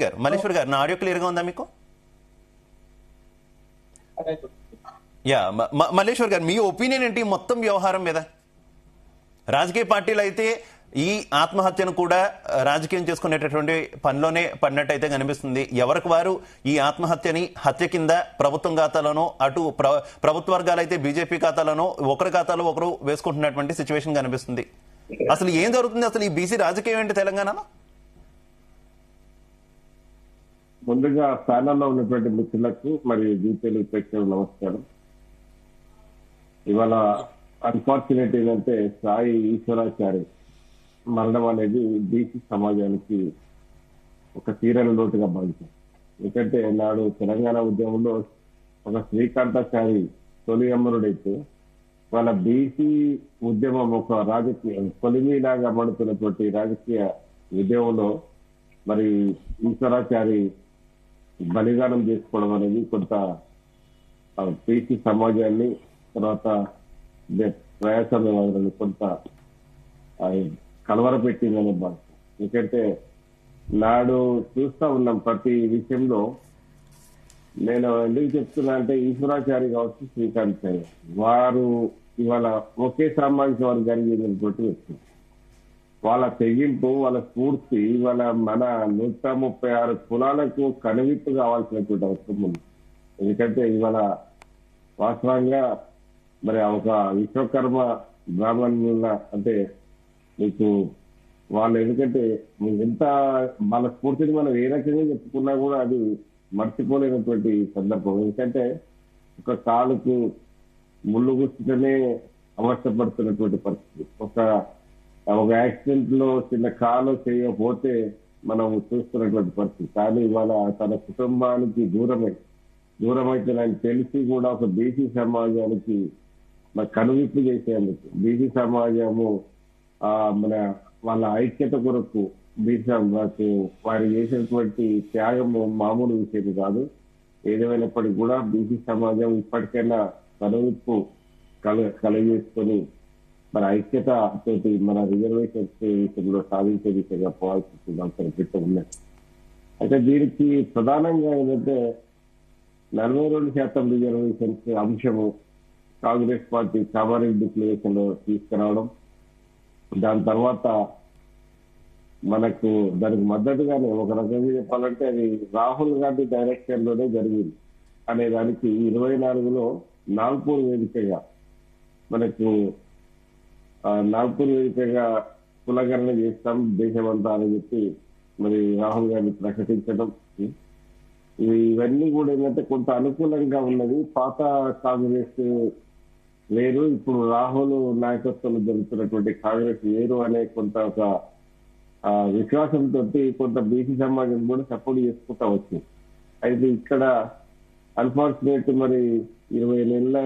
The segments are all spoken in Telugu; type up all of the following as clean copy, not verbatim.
గారు మల్లేశ్వర్ గారు, నా ఆడియో క్లియర్ గా ఉందా మీకు? యా, మల్లేశ్వర్ గారు, మీ ఒపీనియన్ ఏంటి మొత్తం వ్యవహారం మీద? రాజకీయ పార్టీలు అయితే ఈ ఆత్మహత్యను కూడా రాజకీయం చేసుకునేటటువంటి పనిలోనే పడినట్టయితే కనిపిస్తుంది. ఎవరికి వారు ఈ ఆత్మహత్యని హత్య కింద ప్రభుత్వం ఖాతాలోనో, అటు ప్రభుత్వ వర్గాలు అయితే బీజేపీ ఖాతాలోనో, ఒకరి ఖాతాలో ఒకరు వేసుకుంటున్నటువంటి సిచ్యువేషన్ కనిపిస్తుంది. అసలు ఏం జరుగుతుంది? అసలు ఈ బీసీ రాజకీయం ఏంటి తెలంగాణలో? ముందుగా ప్యానల్లో ఉన్నటువంటి మిత్రులకు మరియు జీపీఎల్ ప్రేక్షకులకు నమస్కారం. ఇవాళ అన్ఫార్చునేట్ ఏంటంటే సాయి ఈశ్వరాచారి మరణం అనేది బీసీ సమాజానికి ఒక తీరని లోటుగా భావించారు. ఎందుకంటే నాడు తెలంగాణ ఉద్యమంలో ఒక శ్రీకాంతాచారి తొలి అమరుడైతే వాళ్ళ బీసీ ఉద్యమం ఒక రాజకీయ కొలిమిలాగా మడుతున్నటువంటి రాజకీయ ఉద్యమంలో మరి ఈశ్వరాచారి బలిదానం చేసుకోవడం అనేది కొంత బీసీ సమాజాన్ని, తర్వాత ప్రయాసవాదులను కొంత కలవరపెట్టిందనే భాష. ఎందుకంటే నాడు చూస్తా ఉన్నాం ప్రతి విషయంలో. నేను ఎందుకు చెప్తున్నా అంటే ఈశ్వరాచారి కావచ్చు, శ్రీకాంత్ వారు ఇవాళ ఒకే సామాజిక వర్గానికి చెందినటువంటి వ్యక్తులు. వాళ్ళ తెగింపు, వాళ్ళ స్ఫూర్తి ఇవాళ మన 136 కులాలకు కనువిప్పు కావాల్సినటువంటి అవసరం ఉంది. ఎందుకంటే ఇవాళ వాస్తవంగా మరి ఒక విశ్వకర్మ బ్రాహ్మణుల అంటే మీకు వాళ్ళు, ఎందుకంటే ఎంత వాళ్ళ స్ఫూర్తిని మనం ఏ రకంగా చెప్పుకున్నా కూడా అది మర్చిపోలేనటువంటి సందర్భం. ఎందుకంటే ఒక కాలుకు ముళ్ళు గుచ్చుతూనే అవస్థపడుతున్నటువంటి పరిస్థితి. ఒక యాక్సిడెంట్ లో చిన్న కాలు చేయకపోతే మనం చూస్తున్నటువంటి పరిస్థితి. కానీ ఇవాళ తన కుటుంబానికి దూరమైతే తెలిసి కూడా ఒక బీసీ సమాజానికి కనువిప్పు చేసేందుకు బీసీ సమాజము మన వాళ్ళ ఐక్యత కొరకు బీసీ వారు చేసినటువంటి త్యాగము మామూలు విషయం కాదు. ఏదేమైనప్పటికీ కూడా బీసీ సమాజం ఇప్పటికైనా కనువిప్పు కలగజేసుకొని మన ఐక్యత తోటి మన రిజర్వేషన్స్ విషయంలో సాధించే దిశగా పోవాల్సిన అవసరం ఉన్నాయి. అయితే దీనికి ప్రధానంగా ఏంటంటే 42% రిజర్వేషన్స్ అంశము కాంగ్రెస్ పార్టీ కామారెడ్డి డిక్లరేషన్ లో తీసుకురావడం, దాని తర్వాత మనకు దానికి మద్దతుగానే ఒక రకంగా చెప్పాలంటే అది రాహుల్ గాంధీ డైరెక్షన్ లోనే జరిగింది అనే దానికి 24లో నాగ్పూర్ వేదికగా మనకు నాగ్పూర్ వేదికగా కులగణన చేస్తాం దేశమంతా అని చెప్పి మరి రాహుల్ గాంధీ ప్రకటించడం, ఇవన్నీ కూడా ఏంటంటే కొంత అనుకూలంగా ఉన్నది. పాత కాంగ్రెస్ వేరు, ఇప్పుడు రాహుల్ నాయకత్వంలో జరుగుతున్నటువంటి కాంగ్రెస్ వేరు అనే కొంత ఒక విశ్వాసంతో కొంత బీసీ సమాజం కూడా సపోర్ట్ చేసుకుంటా వచ్చింది. అయితే ఇక్కడ అన్ఫార్చునేట్ మరి 20 నెలల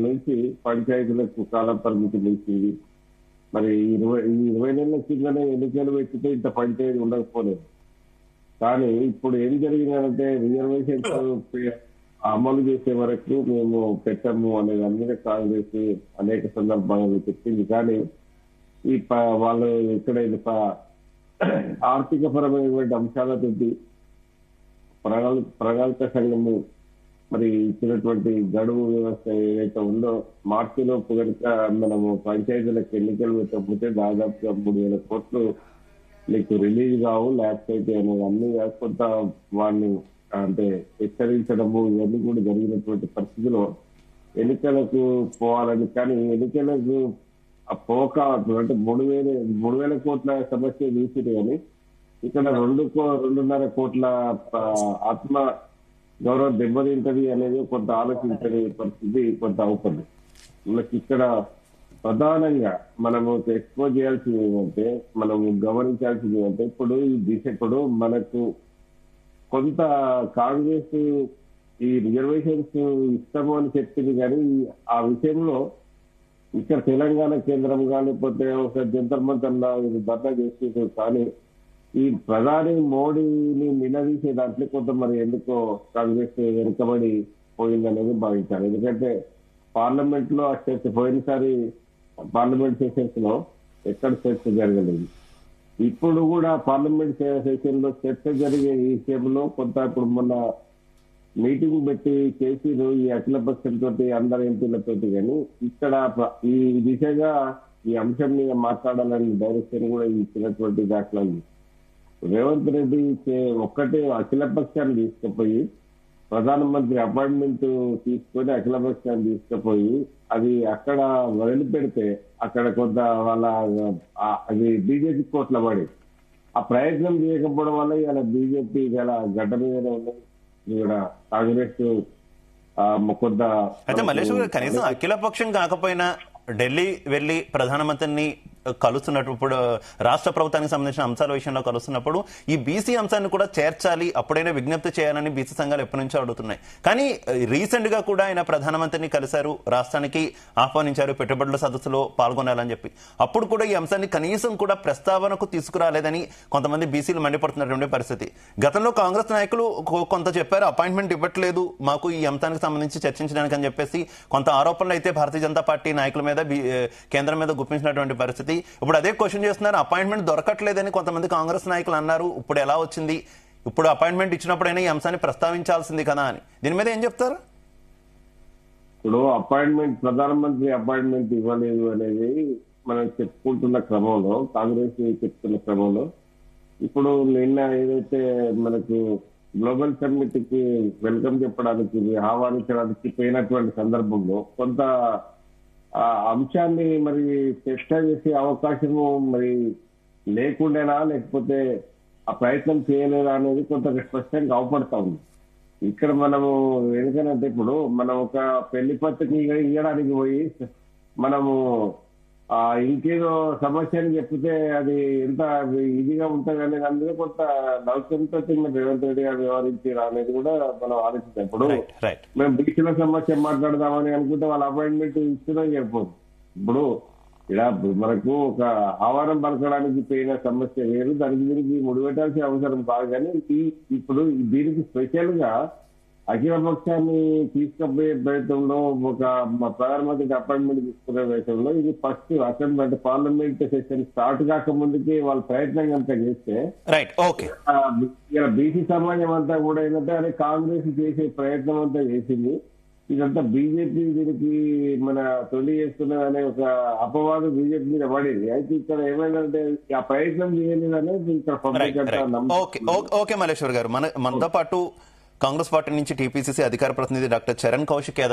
నుంచి పంచాయతీలకు కాల పరిమితి నిలిచింది. మరి 20 నెలల కిందనే ఎన్నికలు పెట్టితే ఇంత పంచాయతీ ఉండకపోలేదు. కానీ ఇప్పుడు ఏం జరిగిందంటే రిజర్వేషన్స్ అమలు చేసే వరకు మేము పెట్టము అనే దాని మీద కాంగ్రెస్ అనేక సందర్భాలు చెప్పింది. కానీ ఈ వాళ్ళు ఎక్కడైనా ఆర్థిక పరమైనటువంటి అంశాలతో ప్రణాళిక సంఘము మరి ఇచ్చినటువంటి గడువు వ్యవస్థ ఏదైతే ఉందో మార్చిలోపు కనుక మనము పంచాయతీలకు ఎన్నికలు పెట్టకపోతే దాదాపుగా 3,000 కోట్లు నీకు రిలీజ్ కావు లేకపోతే అనేది అన్ని కొంత వాడిని అంటే హెచ్చరించడము ఇవన్నీ కూడా జరిగినటువంటి పరిస్థితిలో ఎన్నికలకు పోవాలని. కానీ ఎన్నికలకు పోక అంటే 3,000 కోట్ల సమస్య చూసింది. కానీ ఇక్కడ 2.5 కోట్ల ఆత్మ గౌరవం దెబ్బతింటది అనేది కొంత ఆలోచించని పరిస్థితి కొంత అవుతుంది. మనకి ఇక్కడ ప్రధానంగా మనము ఎక్స్పోజ్ చేయాల్సింది ఏంటంటే, మనము గమనించాల్సింది ఏంటంటే ఇప్పుడు ఈ దిశకుడు మనకు కొంత కాంగ్రెస్ ఈ రిజర్వేషన్స్ ఇష్టము అని చెప్పింది. కానీ ఆ విషయంలో ఇక్కడ తెలంగాణ కేంద్రం లేకపోతే ఒక జంతర్ మంతర్లా ధర్నా చేసేది. కానీ ఈ ప్రధాని మోడీని నిలదీసే దాంట్లో కొంత మరి ఎందుకో కాంగ్రెస్ వెనుకబడి పోయిందనేది భావించాలి. ఎందుకంటే పార్లమెంట్ లో పోయినసారి పార్లమెంట్ సెషన్స్ లో ఎక్కడ చర్చ జరగలేదు. ఇప్పుడు కూడా పార్లమెంట్ సెషన్ లో చర్చ జరిగే ఈ విషయంలో కొంత ఇప్పుడు మొన్న మీటింగ్ పెట్టి చేసిరు ఈ అఖిలపక్షంతో అందరు ఎంపీలతోటి, కానీ ఇక్కడ ఈ దిశగా ఈ అంశం మీద మాట్లాడాలని డైరెక్షన్ కూడా ఇచ్చినటువంటి దాఖలాలు. రేవంత్ రెడ్డి ఒక్కటే అఖిలపక్షాన్ని తీసుకుపోయి ప్రధానమంత్రి అపాయింట్మెంట్ తీసుకొని అఖిలపక్షాన్ని తీసుకుపోయి అది అక్కడ వదిలిపెడితే అక్కడ కొంత వాళ్ళ అది బీజేపీ కోట్ల పడి ఆ ప్రయత్నం చేయకపోవడం వల్ల ఇలా బీజేపీ ఇలా గడ్డ మీదనే ఉన్నది. ఇక్కడ కాంగ్రెస్ కొంత అయితే మల్లేశ్వర్ గారు, కనీసం అఖిలపక్షం కాకపోయినా ఢిల్లీ వెళ్లి ప్రధానమంత్రిని కలుస్తున్నప్పుడు, రాష్ట్ర ప్రభుత్వానికి సంబంధించిన అంశాల విషయంలో కలుస్తున్నప్పుడు ఈ బీసీ అంశాన్ని కూడా చేర్చాలి, అప్పుడైనా విజ్ఞప్తి చేయాలని బీసీ సంఘాలు ఎప్పటి నుంచో అడుగుతున్నాయి. కానీ రీసెంట్ గా కూడా ఆయన ప్రధానమంత్రిని కలిశారు, రాష్ట్రానికి ఆహ్వానించారు, పెట్టుబడుల సదస్సులో పాల్గొనాలని చెప్పి. అప్పుడు కూడా ఈ అంశాన్ని కనీసం కూడా ప్రస్తావనకు తీసుకురాలేదని కొంతమంది బీసీలు మండిపడుతున్నటువంటి పరిస్థితి. గతంలో కాంగ్రెస్ నాయకులు కొంత చెప్పారు, అపాయింట్మెంట్ ఇవ్వట్లేదు మాకు ఈ అంశానికి సంబంధించి చర్చించడానికి అని చెప్పేసి కొంత ఆరోపణలు అయితే భారతీయ జనతా పార్టీ నాయకుల మీద కేంద్రం మీద గుప్పించినటువంటి పరిస్థితి. ఇప్పుడు అదే క్వశ్చన్ చేస్తున్నారు, అపాయింట్మెంట్ దొరకట్లేదని కొంతమంది కాంగ్రెస్ నాయకులు అన్నారు. ఇప్పుడు ఎలా వచ్చింది, ఇప్పుడు అపాయింట్మెంట్ ఇచ్చినప్పుడైనా ఈ అంశాన్ని ప్రస్తావించాల్సింది కదా అని, దీని మీద ఏం చెప్తారు? ఇప్పుడు అపాయింట్మెంట్ ప్రధానమంత్రి అపాయింట్మెంట్ ఇవ్వలేదు అనేది మనం చెప్పుకుంటున్న క్రమంలో, కాంగ్రెస్ చెప్తున్న క్రమంలో, ఇప్పుడు నిన్న ఏదైతే మనకు గ్లోబల్ సమ్మిట్ కి వెల్కమ్ చెప్పడానికి ఆహ్వానించడానికి పోయినటువంటి సందర్భంలో కొంత ఆ అంశాన్ని మరి చర్చ చేసే అవకాశము మరి లేకుండేనా, లేకపోతే ఆ ప్రయత్నం చేయలేదా అనేది కొంత స్పష్టంగా అవపడతా ఉంది. ఇక్కడ మనము ఎందుకంటే ఇప్పుడు మనం ఒక పెళ్లి పత్రిక ఇవ్వడానికి పోయి మనము ఇంకేదో సమస్యని చెప్తే అది ఎంత ఇదిగా ఉంటుంది అనేది అందులో కొంత నౌకంతో రేవంత్ రెడ్డి గారు వ్యవహరించారు అనేది కూడా మనం ఆలోచిస్తాం. ఇప్పుడు మేము బీసీల సమస్య మాట్లాడదామని అనుకుంటే వాళ్ళ అపాయింట్మెంట్ ఇస్తున్నా చెప్పదు. ఇప్పుడు ఇలా మనకు ఒక ఆహ్వానం పలకడానికి పోయిన సమస్య వేరు, దానికి దీనికి ముడిపెట్టాల్సిన అవసరం కాదు. కానీ ఇప్పుడు దీనికి స్పెషల్ గా అఖిలపక్షాన్ని తీసుకుపోయే ప్రయత్నంలో ఒక ప్రధానమంత్రి అపాయింట్మెంట్ తీసుకునే ప్రయత్నంలో ఇది ఫస్ట్ అసెంబ్లీ అంటే పార్లమెంట్ సెషన్ స్టార్ట్ కాక ముందుకే వాళ్ళ ప్రయత్నం కనుక చేస్తే ఇలా బీసీ సమాజం అంతా కూడా ఏంటంటే అదే కాంగ్రెస్ చేసే ప్రయత్నం అంతా చేసింది, ఇదంతా బీజేపీ దీనికి మన తొలి చేస్తున్నది అనే ఒక అపవాదం బీజేపీ మీద పడింది. అయితే ఇక్కడ ఏమైందంటే ఆ ప్రయత్నం చేయలేదు అనేది ఇక్కడ పబ్లిక్ అంతా. ఓకే మల్లేశ్వర్ గారు, మనతో పాటు కాంగ్రెస్ పార్టీ నుంచి టీపీసీసీ అధికార ప్రతినిధి డాక్టర్ చరణ్ కౌశిక్ యాదవ్